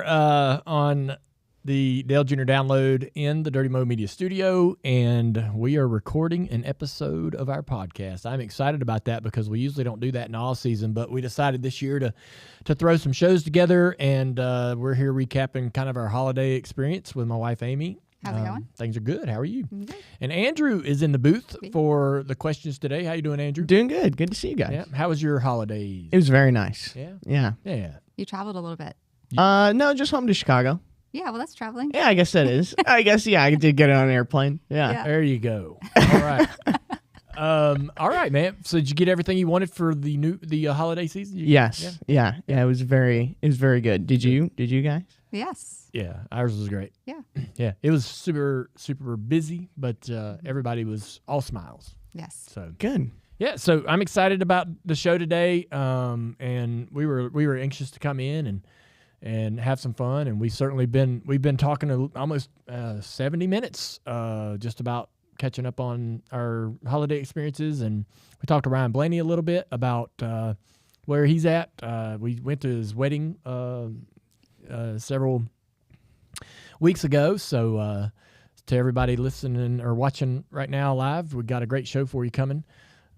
On the Dale Jr. download in the Dirty Mo Media Studio, and we are recording an episode of our podcast. I'm excited about that because we usually don't do that in all season, but we decided this year to throw some shows together, and we're here recapping kind of our holiday experience with my wife, Amy. How's it going? Things are good. How are you? Good. And Andrew is in the booth for the questions today. How you doing, Andrew? Doing good. Good to see you guys. Yeah. How was your holidays? It was very nice. Yeah. Yeah. You traveled a little bit. No, just home to Chicago. Yeah, well, that's traveling. Yeah, I guess that is. I guess, I did get on an airplane. Yeah. There you go. All right. All right, man. So did you get everything you wanted for the holiday season? Yes. Yeah. It was very good. Did you guys? Yes. Yeah, ours was great. Yeah. Yeah, it was super busy, but everybody was all smiles. Yes. So Good. yeah, so I'm excited about the show today, and we were anxious to come in and have some fun, and we've been talking almost 70 minutes just about catching up on our holiday experiences, and we talked to Ryan Blaney a little bit about where he's at. We went to his wedding several weeks ago, so to everybody listening or watching right now live, we got a great show for you coming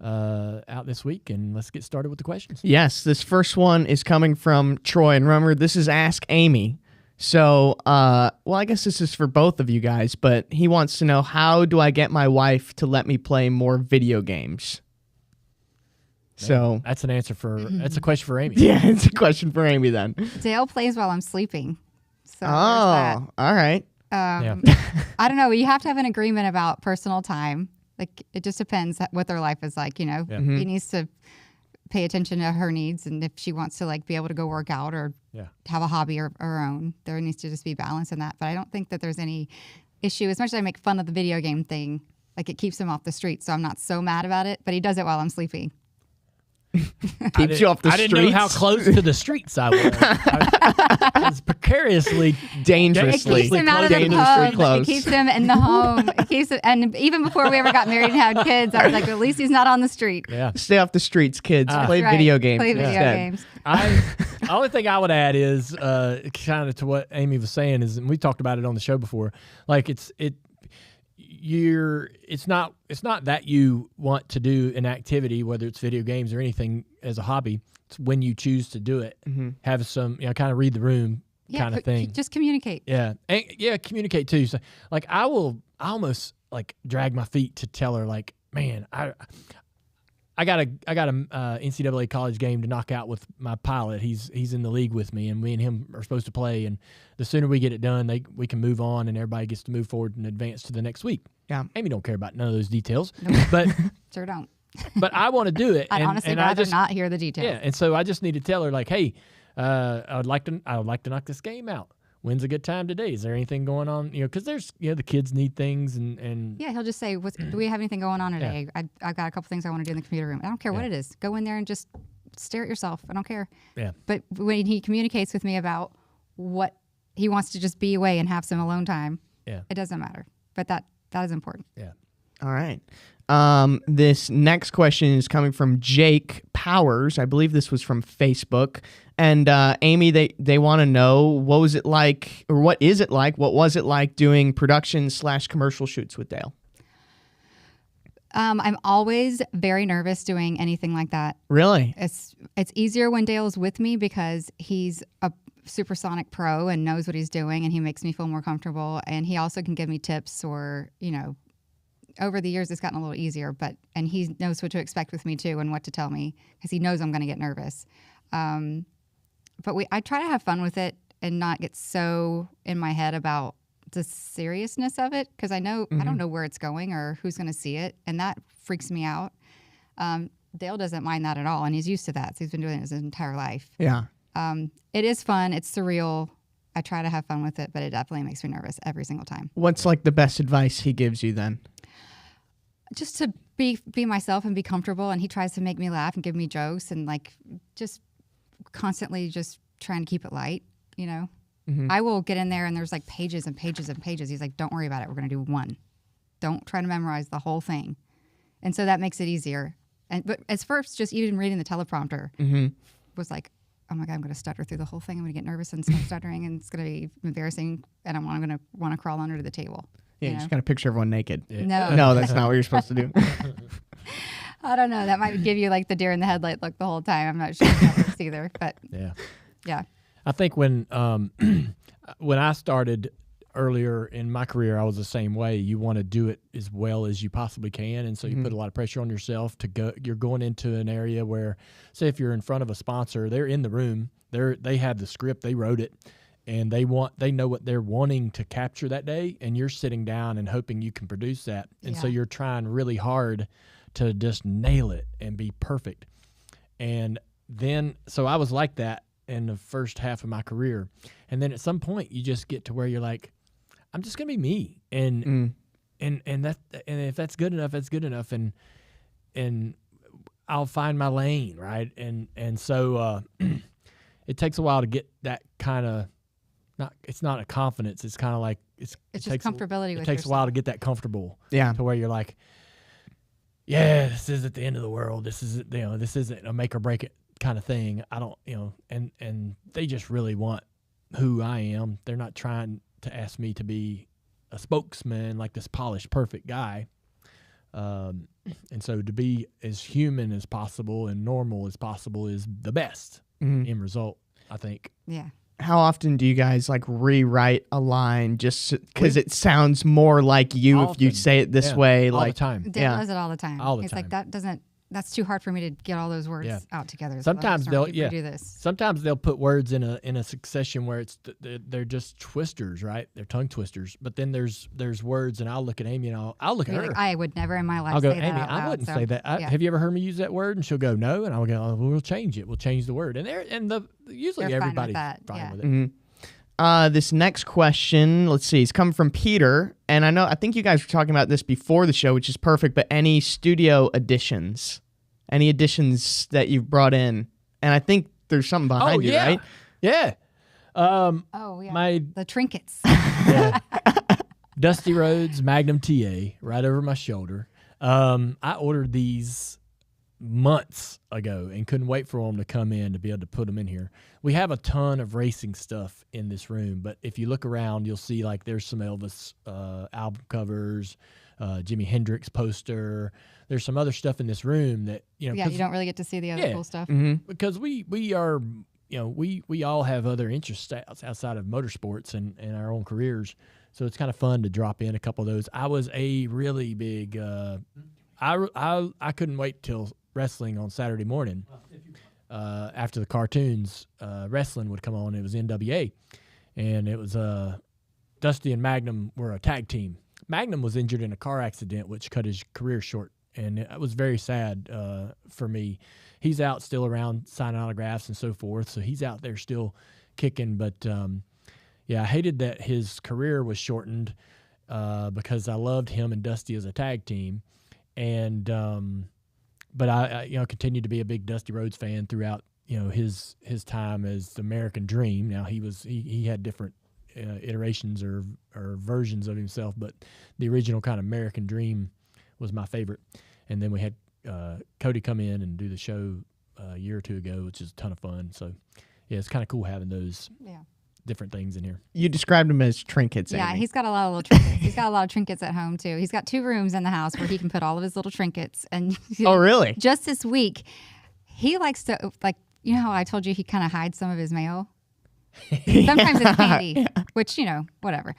out this week, and let's get started with the questions. Yes, this first one is coming from Troy, and remember, this is Ask Amy. So, well, I guess this is for both of you guys, but he wants to know, how do I get my wife to let me play more video games? So That's an answer that's a question for Amy. yeah, it's a question for Amy then. Dale plays while I'm sleeping. So there's Oh, all right. that. I don't know. You have to have an agreement about personal time. Like, it just depends what their life is like, you know. Yeah. He needs to pay attention to her needs, and if she wants to, like, be able to go work out or have a hobby of her own, there needs to just be balance in that. But I don't think that there's any issue. As much as I make fun of the video game thing, like, it keeps him off the street, so I'm not so mad about it. But he does it while I'm sleeping. Keeps you off the I streets. didn't know how close to the streets I was. I was precariously, dangerously. It keeps him out of the dangerously pub. close. It keeps him in the home. It keeps him, and even before we ever got married and had kids, I was like, at least he's not on the street. Yeah. Stay off the streets, kids. Play Right. video games. Play video instead. games. The only thing I would add is kind of to what Amy was saying is, and we talked about it on the show before, like it's not that you want to do an activity, whether it's video games or anything, as a hobby. It's when you choose to do it. Mm-hmm. Have some, kind of read the room kind of thing. Just communicate. Yeah. And, communicate too. So, like, I almost like drag my feet to tell her, like, man, I got a NCAA college game to knock out with my pilot. He's in the league with me, and me and him are supposed to play. And the sooner we get it done, we can move on, and everybody gets to move forward and advance to the next week. Yeah. Amy don't care about none of those details, Nope. but Sure don't. but I want to do it. I'd honestly rather not hear the details. Yeah, and so I just need to tell her, like, hey, I would like to knock this game out. When's a good time today? Is there anything going on? Because there's the kids need things and Yeah, he'll just say, do we have anything going on today? I've got a couple things I want to do in the computer room. I don't care what it is. Go in there and just stare at yourself. I don't care. Yeah. But when he communicates with me about what he wants to just be away and have some alone time, it doesn't matter. But that is important. Yeah. All right. This next question is coming from Jake Powers. I believe this was from Facebook. And Amy, they want to know, what was it like doing production/commercial shoots with Dale? I'm always very nervous doing anything like that. Really? It's easier when Dale's with me because he's a supersonic pro and knows what he's doing, and he makes me feel more comfortable. And he also can give me tips, or over the years it's gotten a little easier, and he knows what to expect with me too and what to tell me because he knows I'm going to get nervous. But I try to have fun with it and not get so in my head about the seriousness of it, because I know I don't know where it's going or who's going to see it, and that freaks me out. Dale doesn't mind that at all, and he's used to that. So he's been doing it his entire life. Yeah. It is fun. It's surreal. I try to have fun with it, but it definitely makes me nervous every single time. What's like the best advice he gives you then? Just to be myself and be comfortable, and he tries to make me laugh and give me jokes, and like just constantly just trying to keep it light, I will get in there and there's like pages and pages and pages. He's like, don't worry about it. We're going to do one. Don't try to memorize the whole thing. And so that makes it easier. But as first, just even reading the teleprompter was like, oh my God, I'm going to stutter through the whole thing. I'm going to get nervous and start stuttering, and it's going to be embarrassing, and I'm going to want to crawl under the table. Yeah, you just got to picture everyone naked. Yeah. No, that's not what you're supposed to do. I don't know. That might give you like the deer in the headlight look the whole time. I'm not sure if that works either, but yeah. I think when I started earlier in my career, I was the same way. You want to do it as well as you possibly can, and so you put a lot of pressure on yourself to go. You're going into an area where, say, if you're in front of a sponsor, they're in the room, they have the script, they wrote it, and they know what they're wanting to capture that day, and you're sitting down and hoping you can produce that, and so you're trying really hard to just nail it and be perfect. And then, so I was like that in the first half of my career, and then at some point you just get to where you're like, I'm just gonna be me, and if that's good enough, that's good enough, and I'll find my lane, right? And so it takes a while to get that kind of it's not a confidence. It's kind of like it's just with comfortability. It takes a while to get that comfortable, to where you're like, yeah, this isn't the end of the world. This isn't this isn't a make or break it kind of thing. I don't and they just really want who I am. They're not trying to ask me to be a spokesman, like this polished, perfect guy. And so to be as human as possible and normal as possible is the best end result, I think. Yeah. How often do you guys like rewrite a line just because it sounds more like you if you say it this way? All Like the time. Dale does it all the time. All the He's time. like, that's too hard for me to get all those words out together. So Sometimes they'll do this. Sometimes they'll put words in a succession where they're just twisters, right? They're tongue twisters. But then there's words, and I'll look at Amy and I'll look at her. Like, I would never in my life I'll go, say Amy, that out I loud, wouldn't so, say that. Have you ever heard me use that word? And she'll go, no. And I'll go, oh, we'll change it. We'll change the word. Usually They're fine with everybody's that, fine with it. Mm-hmm. This next question, let's see, it's coming from Peter, and I think you guys were talking about this before the show, which is perfect. But any studio additions? Any additions that you've brought in? And I think there's something behind you, right? Yeah. The trinkets. Dusty Rhodes Magnum TA right over my shoulder. I ordered these months ago and couldn't wait for them to come in to be able to put them in here. We have a ton of racing stuff in this room, but if you look around, you'll see like there's some Elvis album covers, Jimi Hendrix poster. There's some other stuff in this room that you don't really get to see the other cool stuff because we are we all have other interests outside of motorsports and our own careers, so it's kind of fun to drop in a couple of those. I was a really big I couldn't wait till wrestling on Saturday morning. After the cartoons, wrestling would come on. It was NWA, and it was Dusty and Magnum were a tag team. Magnum was injured in a car accident, which cut his career short, and it was very sad for me. He's out still around signing autographs and so forth, so he's out there still kicking. But I hated that his career was shortened because I loved him and Dusty as a tag team, and but I continued to be a big Dusty Rhodes fan throughout his time as the American Dream. Now he had different iterations or versions of himself, but the original kind of American Dream was my favorite. And then we had Cody come in and do the show a year or two ago, which is a ton of fun. So it's kind of cool having those different things in here. You described them as trinkets. Yeah, Amy. he's got a lot of little trinkets. He's got a lot of trinkets at home too. He's got 2 rooms in the house where he can put all of his little trinkets. And oh, really? Just this week, he likes to how I told you he kind of hides some of his mail. Sometimes it's candy, which whatever.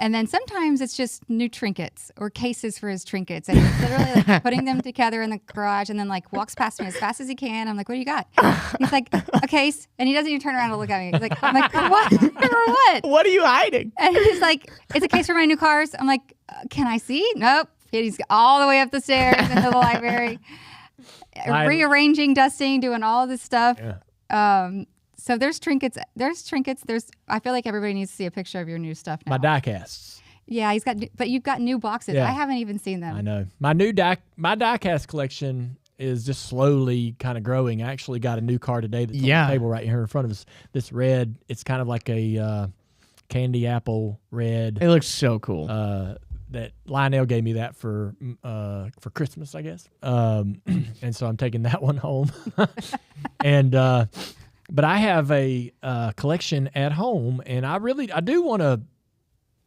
And then sometimes it's just new trinkets or cases for his trinkets, and he's literally putting them together in the garage, and then walks past me as fast as he can. I'm like, "What do you got?" He's like, "A case," and he doesn't even turn around to look at me. He's like, "I'm like, what? Or what? What are you hiding?" And he's like, "It's a case for my new cars." I'm like, "Can I see?" Nope. He's all the way up the stairs into the library, rearranging, dusting, doing all this stuff. Yeah. So there's trinkets. I feel like everybody needs to see a picture of your new stuff now. My die casts. Yeah, but you've got new boxes. Yeah. I haven't even seen them. I know. My die cast collection is just slowly kind of growing. I actually got a new car today that's on the table right here in front of us. This red, it's kind of like a candy apple red. It looks so cool. That Lionel gave me that for Christmas, I guess. And so I'm taking that one home. And but I have a collection at home, and I do want to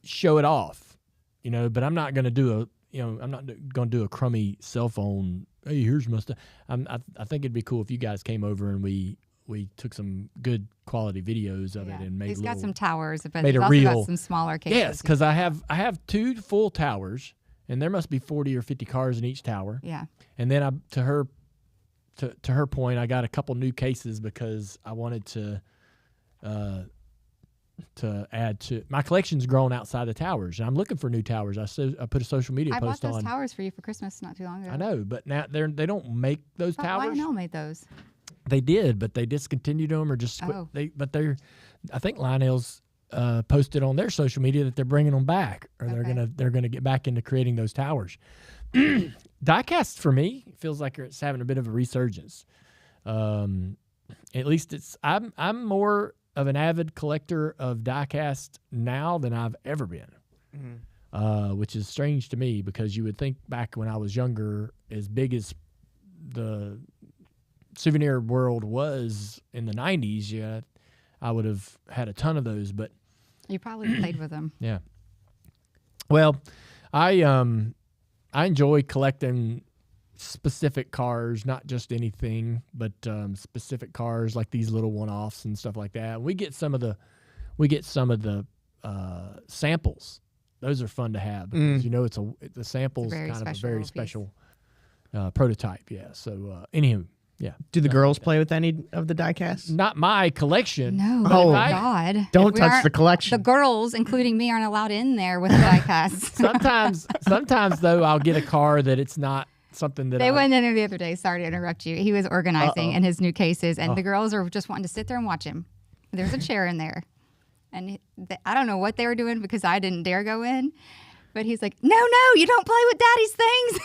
show it off, but I'm not going to do I'm not going to do a crummy cell phone. Hey, here's my stuff. I think it'd be cool if you guys came over and we took some good quality videos of it and made. He's got some towers, but made he's a also real, got some smaller cases. Yes, because I have 2 full towers, and there must be 40 or 50 cars in each tower. Yeah. And then to her point, I got a couple new cases because I wanted to add to my collection's grown outside the towers, and I'm looking for new towers. I put a social media I post bought those on. Towers for you for Christmas not too long ago. I know, but now they don't make those towers. Lionel made those. They did, but they discontinued them or just quit. Oh. I think Lionel's posted on their social media that they're bringing them back, or they're gonna get back into creating those towers. Diecast for me feels like it's having a bit of a resurgence. At least I'm more of an avid collector of diecast now than I've ever been, which is strange to me because you would think back when I was younger, as big as the souvenir world was in the 90s, yeah, I would have had a ton of those, but you probably played with them. Yeah. Well, I enjoy collecting specific cars, not just anything, but specific cars like these little one-offs and stuff like that. We get some of the samples. Those are fun to have because the sample's kind of a very special prototype. Yeah. So anywho. Yeah. Do the girls play with any of the diecast? Not my collection. No. Oh, God. Don't touch the collection. The girls, including me, aren't allowed in there with the diecasts. Sometimes though, I'll get a car that it's not something that they went in there the other day. Sorry to interrupt you. He was organizing in his new cases, and the girls are just wanting to sit there and watch him. There's a chair in there, and I don't know what they were doing because I didn't dare go in. But he's like, no, you don't play with Daddy's things.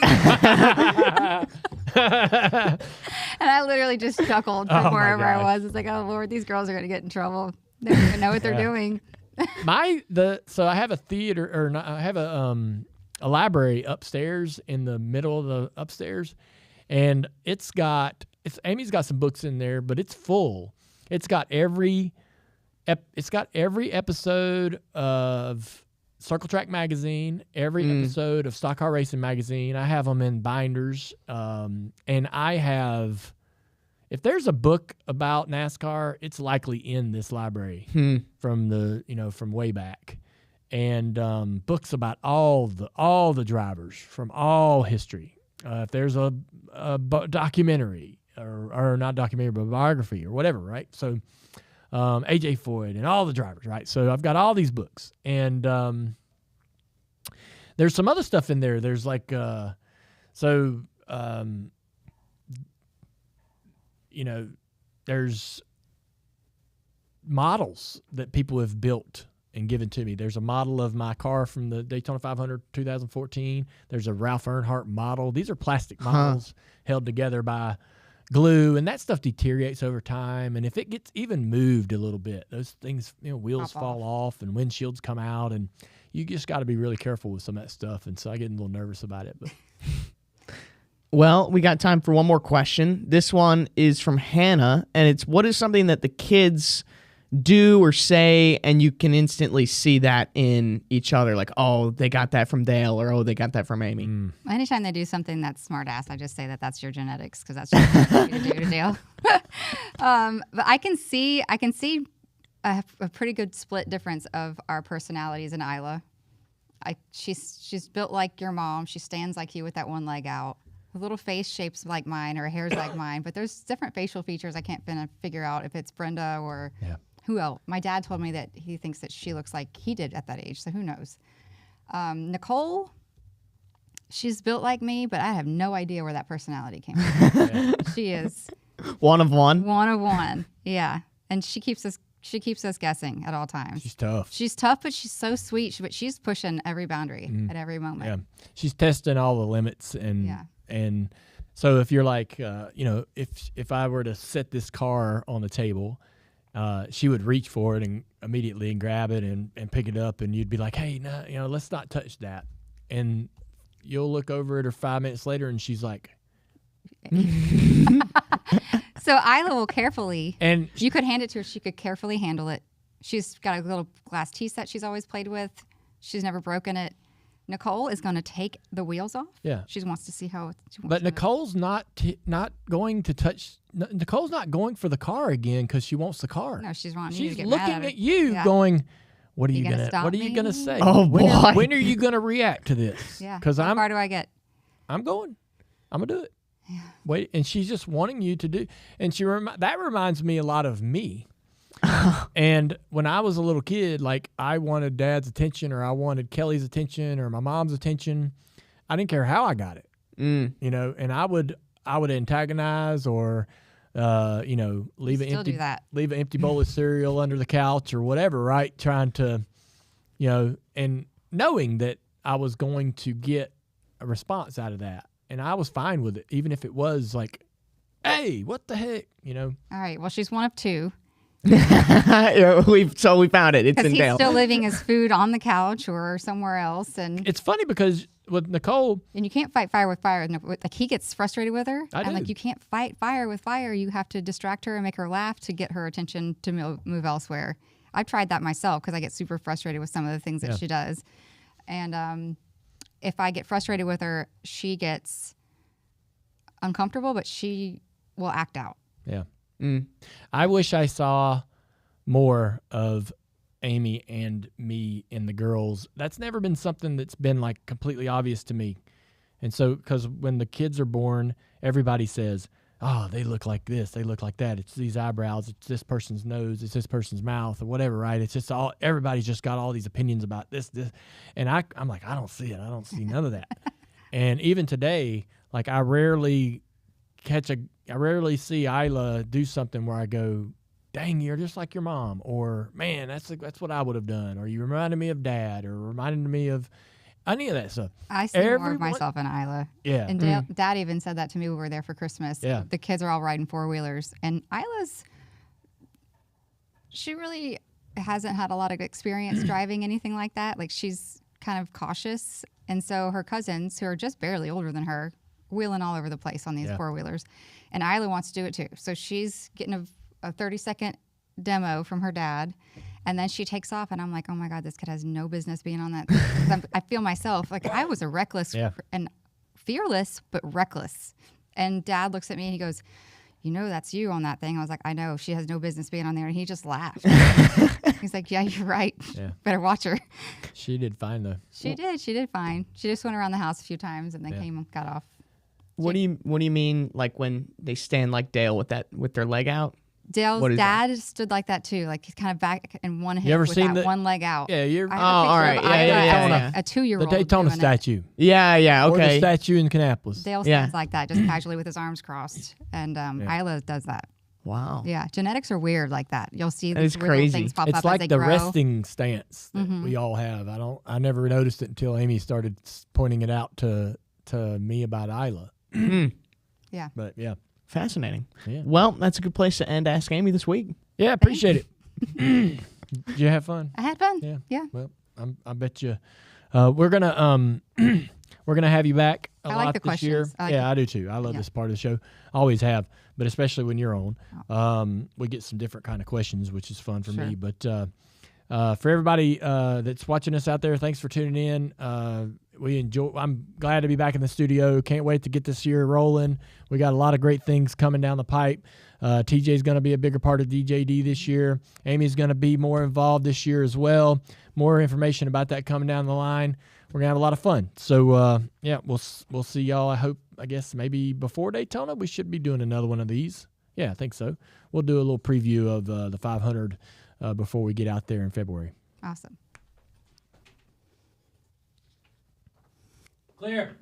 And I literally just chuckled from wherever I was. It's like, oh, Lord, these girls are going to get in trouble. They don't even know what they're doing. So I have a theater, or not, I have a library upstairs in the middle of the upstairs. And Amy's got some books in there, but it's full. It's got every episode of Circle Track magazine, every episode of Stock Car Racing magazine. I have them in binders, and I have. If there's a book about NASCAR, it's likely in this library from way back, and books about all the drivers from all history. If there's a documentary or not documentary, but biography or whatever, right? So. AJ Foyt and all the drivers, right? So I've got all these books, and there's some other stuff in there. There's like, there's models that people have built and given to me. There's a model of my car from the Daytona 500 2014. There's a Ralph Earnhardt model. These are plastic models held together by glue, and that stuff deteriorates over time, and if it gets even moved a little bit, those things, wheels fall off and windshields come out, and you just got to be really careful with some of that stuff, and so I get a little nervous about it. But Well, we got time for one more question. This one is from Hannah, and it's, what is something that the kids do or say and you can instantly see that in each other? Like, oh, they got that from Dale, or oh, they got that from Amy. Anytime they do something that's smart ass, I just say that's your genetics, because that's just what you to do to Dale. But I can see a pretty good split difference of our personalities in Isla. She's built like your mom. She stands like you with that one leg out. Her little face shapes like mine. Her hair's like mine. But there's different facial features I can't figure out if it's Brenda or who else. My dad told me that he thinks that she looks like he did at that age. So who knows? Nicole, she's built like me, but I have no idea where that personality came from. She is one of one. One of one. Yeah. And she keeps us guessing at all times. She's tough. She's tough, but she's so sweet. But she's pushing every boundary at every moment. Yeah. She's testing all the limits. And so if you're like, if I were to set this car on the table, she would reach for it and immediately grab it and pick it up. And you'd be like, hey, no, let's not touch that. And you'll look over at her 5 minutes later and she's like, So Isla will carefully, And you could hand it to her. She could carefully handle it. She's got a little glass tea set she's always played with. She's never broken it. Nicole is going to take the wheels off. Yeah. She wants to see how. But Nicole's not going to touch. Nicole's not going for the car again because she wants the car. No, she's wanting She's you to get looking mad at you, Yeah. going, "What are you gonna gonna? stop What are you gonna me? say? Oh, when boy. when are you gonna react to this? Yeah. Because How far do I get? I'm going. I'm gonna do it. Yeah. Wait, and she's just wanting you to do. And that reminds me a lot of me. And when I was a little kid, like I wanted Dad's attention, or I wanted Kelly's attention, or my mom's attention. I didn't care how I got it, you know. And I would antagonize, or leave an empty bowl of cereal under the couch or whatever, right? Trying to, and knowing that I was going to get a response out of that, and I was fine with it, even if it was like, "Hey, what the heck," All right. Well, she's one of two. Yeah, we found it. It's Because in he's Dale. still leaving his food on the couch or somewhere else, and It's funny because with Nicole, you can't fight fire with fire. Like he gets frustrated with her, I and do. like you can't fight fire with fire. You have to distract her and make her laugh to get her attention to move elsewhere. I've tried that myself because I get super frustrated with some of the things that she does, and if I get frustrated with her, she gets uncomfortable, but she will act out. yeah. I wish I saw more of Amy and me in the girls. That's never been something that's been like completely obvious to me. And so, because when the kids are born, everybody says, "Oh, they look like this, they look like that. It's these eyebrows, it's this person's nose, it's this person's mouth," or whatever, right? It's just everybody's just got all these opinions about this. And I'm like, I don't see it. I don't see none of that. And even today, like I rarely see Isla do something where I go, "Dang, you're just like your mom," or "Man, that's what I would have done," or "You reminded me of Dad," or "Reminded me of any of that stuff." I see more of myself in Isla. Yeah. And Dad even said that to me when we were there for Christmas. Yeah. The kids are all riding four-wheelers. And she really hasn't had a lot of experience driving anything like that. Like, she's kind of cautious. And so her cousins, who are just barely older than her, wheeling all over the place on these four-wheelers. And Isla wants to do it too. So she's getting a 30-second demo from her dad. And then she takes off, and I'm like, "Oh my God, this kid has no business being on that." 'Cause I feel myself like I was a reckless and fearless, but reckless. And Dad looks at me and he goes, "That's you on that thing." I was like, "I know, she has no business being on there." And he just laughed. He's like, "Yeah, you're right. Yeah. Better watch her." She did fine though. She did fine. She just went around the house a few times and then got off. What do you mean, like when they stand like Dale with their leg out? Dale's dad stood like that too. Like he's kind of back in one hip ever with seen that one leg out. Yeah, you're. I have all a right. picture of Isla Yeah. as a 2-year-old. The Daytona doing it. statue. Yeah, Or the okay. statue in Kannapolis. Dale stands like that, just casually with his arms crossed. And Isla does that. Wow. Yeah, genetics are weird like that. You'll see That is these weird crazy. things pop It's up like as they the grow. resting stance that we all have. I never noticed it until Amy started pointing it out to me about Isla. Yeah. But yeah. Fascinating. Yeah. Well, that's a good place to end Ask Amy this week. Yeah, appreciate it. Did you have fun? I had fun. Yeah. Well, I bet you we're gonna have you back a I lot like the this year. questions. I like I do too. I love this part of the show. Always have, but especially when you're on. We get some different kind of questions, which is fun for me. But for everybody that's watching us out there, thanks for tuning in. I'm glad to be back in the studio. Can't wait to get this year rolling. We got a lot of great things coming down the pipe. TJ's going to be a bigger part of DJD this year. Amy's going to be more involved this year as well. More information about that coming down the line. We're going to have a lot of fun. So, we'll see y'all. I guess maybe before Daytona, we should be doing another one of these. Yeah, I think so. We'll do a little preview of the 500 before we get out there in February. Awesome. Clear.